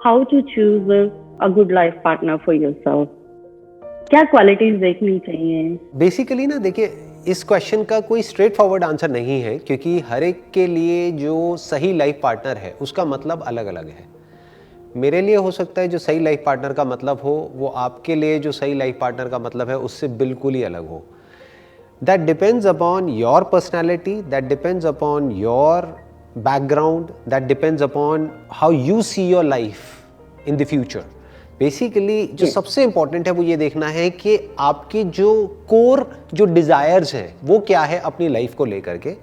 How to choose a good life partner for yourself? क्या qualities देखनी चाहिए? Basically ना देखिए, इस क्वेश्चन का कोई स्ट्रेट फॉरवर्ड आंसर नहीं है, क्योंकि हर एक के लिए जो सही लाइफ पार्टनर है उसका मतलब अलग अलग है। मेरे लिए हो सकता है जो सही लाइफ पार्टनर का मतलब हो, वो आपके लिए जो सही लाइफ पार्टनर का मतलब है उससे बिल्कुल ही अलग हो। That depends upon your personality, that depends upon your background, that depends upon how you see your life in the future. Basically जो सबसे इंपॉर्टेंट है वो ये देखना है कि आपकी जो कोर जो डिजायर्स हैं वो क्या है अपनी लाइफ को लेकर के,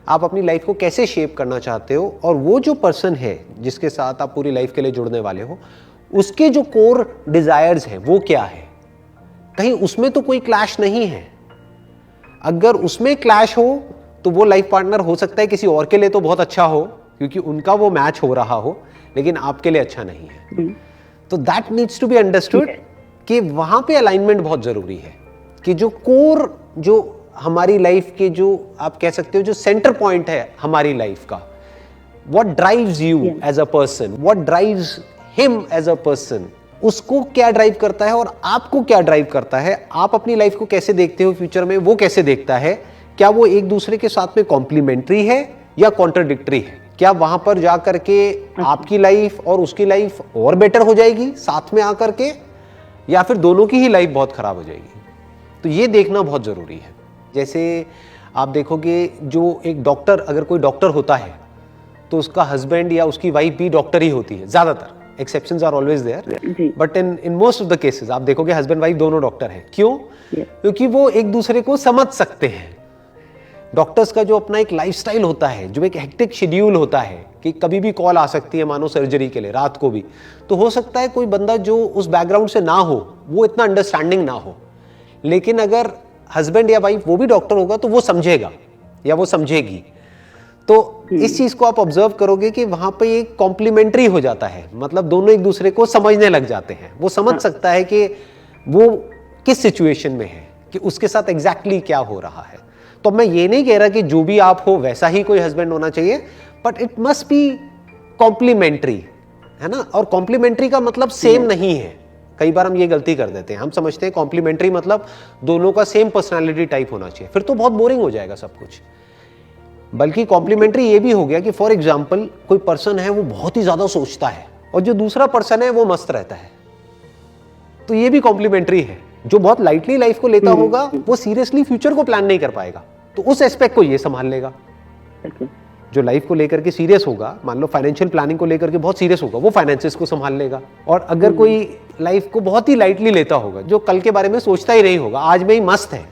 आप अपनी लाइफ को कैसे शेप करना चाहते हो, और वो जो पर्सन है जिसके साथ आप पूरी लाइफ के लिए जुड़ने वाले हो उसके जो कोर डिजायर्स हैं वो क्या है। कहीं उसमें तो कोई क्लैश नहीं है। अगर उसमें क्लैश हो तो वो लाइफ पार्टनर हो सकता है किसी और के लिए तो बहुत अच्छा हो, क्योंकि उनका वो मैच हो रहा हो, लेकिन आपके लिए अच्छा नहीं है। तो that needs to be understood कि वहां पे अलाइनमेंट बहुत जरूरी है, कि जो कोर जो हमारी लाइफ के जो आप कह सकते हो जो सेंटर पॉइंट है हमारी लाइफ का, what drives you as a person, what drives him as a person, उसको क्या ड्राइव करता है और आपको क्या ड्राइव करता है, आप अपनी लाइफ को कैसे देखते हो फ्यूचर में, वो कैसे देखता है, क्या वो एक दूसरे के साथ में कॉम्प्लीमेंट्री है या कॉन्ट्रडिक्टरी है, क्या वहां पर जाकर के आपकी लाइफ और उसकी लाइफ और बेटर हो जाएगी साथ में आकर के, या फिर दोनों की ही लाइफ बहुत खराब हो जाएगी। तो ये देखना बहुत जरूरी है। जैसे आप देखोगे जो एक डॉक्टर, अगर कोई डॉक्टर होता है तो उसका हस्बैंड या उसकी वाइफ भी डॉक्टर ही होती है, ज्यादातर, exceptions are always there, but in most of the cases आप देखोगे हस्बैंड वाइफ दोनों डॉक्टर हैं। क्यों? क्योंकि वो एक दूसरे को समझ सकते हैं। डॉक्टर्स का जो अपना एक लाइफस्टाइल होता है, जो एक हेक्टिक शेड्यूल होता है कि कभी भी कॉल आ सकती है मानो सर्जरी के लिए रात को भी, तो हो सकता है कोई बंदा जो उस बैकग्राउंड से ना हो वो इतना अंडरस्टैंडिंग ना हो, लेकिन अगर हस्बैंड या वाइफ वो भी डॉक्टर होगा तो वो समझेगा या वो समझेगी। तो इस चीज को आप ऑब्जर्व करोगे कि वहां पे एक कॉम्प्लीमेंट्री हो जाता है, मतलब दोनों एक दूसरे को समझने लग जाते हैं। वो समझ सकता है कि वो किस सिचुएशन में है, कि उसके साथ एग्जैक्टली क्या हो रहा है। तो मैं ये नहीं कह रहा कि जो भी आप हो वैसा ही कोई हस्बैंड होना चाहिए, but it must be complementary, है ना। और कॉम्प्लीमेंट्री का मतलब सेम नहीं है। कई बार हम ये गलती कर देते हैं, हम समझते हैं कॉम्प्लीमेंट्री मतलब दोनों का सेम पर्सनालिटी टाइप होना चाहिए, फिर तो बहुत बोरिंग हो जाएगा सब कुछ। बल्कि कॉम्प्लीमेंट्री ये भी हो गया कि फॉर एग्जाम्पल कोई पर्सन है वो बहुत ही ज्यादा सोचता है और जो दूसरा पर्सन है वो मस्त रहता है, तो ये भी कॉम्प्लीमेंट्री है। जो बहुत लाइटली लाइफ को लेता होगा वो सीरियसली फ्यूचर को प्लान नहीं कर पाएगा, तो उस एस्पेक्ट को ये संभाल लेगा। जो लाइफ को लेकर के सीरियस होगा, मान लो फाइनेंशियल प्लानिंग को लेकर के बहुत सीरियस होगा, वो फाइनेंसेस को संभाल लेगा। और अगर कोई लाइफ को बहुत ही लाइटली लेता होगा, जो कल के बारे में सोचता ही नहीं होगा, आज में ही मस्त है,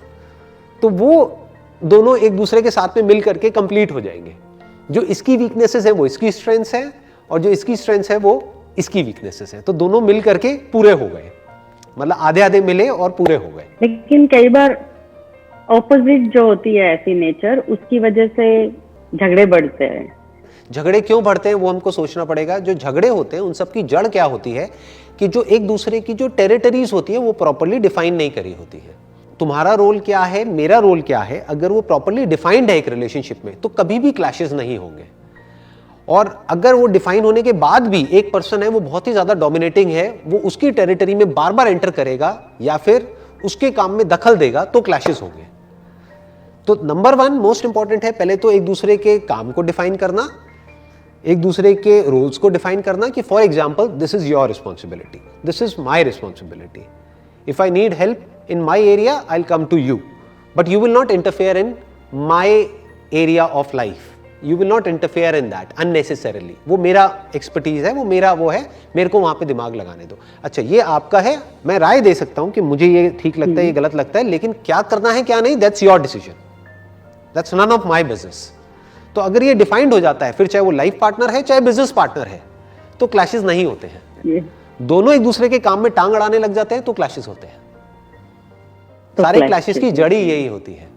तो वो दोनों एक दूसरे के साथ में मिल करके कंप्लीट हो जाएंगे। जो इसकी वीकनेसेस है वो इसकी स्ट्रेंथ्स है, और जो इसकी स्ट्रेंथ्स है वो इसकी वीकनेसेस है, तो दोनों मिल करके पूरे हो गए, मतलब आधे आधे मिले और पूरे हो गए। लेकिन कई बार ऑपोजिट जो होती है ऐसी नेचर, उसकी वजह से झगड़े बढ़ते हैं। झगड़े क्यों बढ़ते हैं वो हमको सोचना पड़ेगा। जो झगड़े होते हैं उन सब की जड़ क्या होती है कि जो एक दूसरे की जो टेरिटरीज होती है वो प्रॉपर्ली डिफाइन नहीं करी होती है। तुम्हारा रोल क्या है, मेरा रोल क्या है, अगर वो प्रॉपर्ली डिफाइंड है एक रिलेशनशिप में, तो कभी भी क्लैशेस नहीं होंगे। और अगर वो डिफाइन होने के बाद भी एक पर्सन है वो बहुत ही ज्यादा डोमिनेटिंग है, वो उसकी टेरिटरी में बार बार एंटर करेगा या फिर उसके काम में दखल देगा, तो क्लैशेस होंगे। तो नंबर 1 मोस्ट इंपॉर्टेंट है, पहले तो एक दूसरे के काम को डिफाइन करना, एक दूसरे के रोल्स को डिफाइन करना कि for example this is your responsibility, this is my responsibility, if I need help in my area I'll come to you, but you will not interfere in my area of life, you will not interfere in that unnecessarily। वो मेरा expertise है, वो मेरा वो है, मेरे को वहां पे दिमाग लगाने दो। अच्छा ये आपका है, मैं राय दे सकता हूं कि मुझे ये ठीक लगता है, ये गलत लगता है, लेकिन क्या करना है क्या नहीं, that's your decision, that's none of my business. तो अगर ये डिफाइंड हो जाता है, फिर चाहे वो लाइफ पार्टनर है चाहे बिजनेस पार्टनर है, तो क्लैशेस नहीं होते हैं। दोनों एक दूसरे के काम में टांग अड़ाने लग जाते हैं तो क्लैशेस होते हैं। सारे क्लैशेस की जड़ ही यही होती है।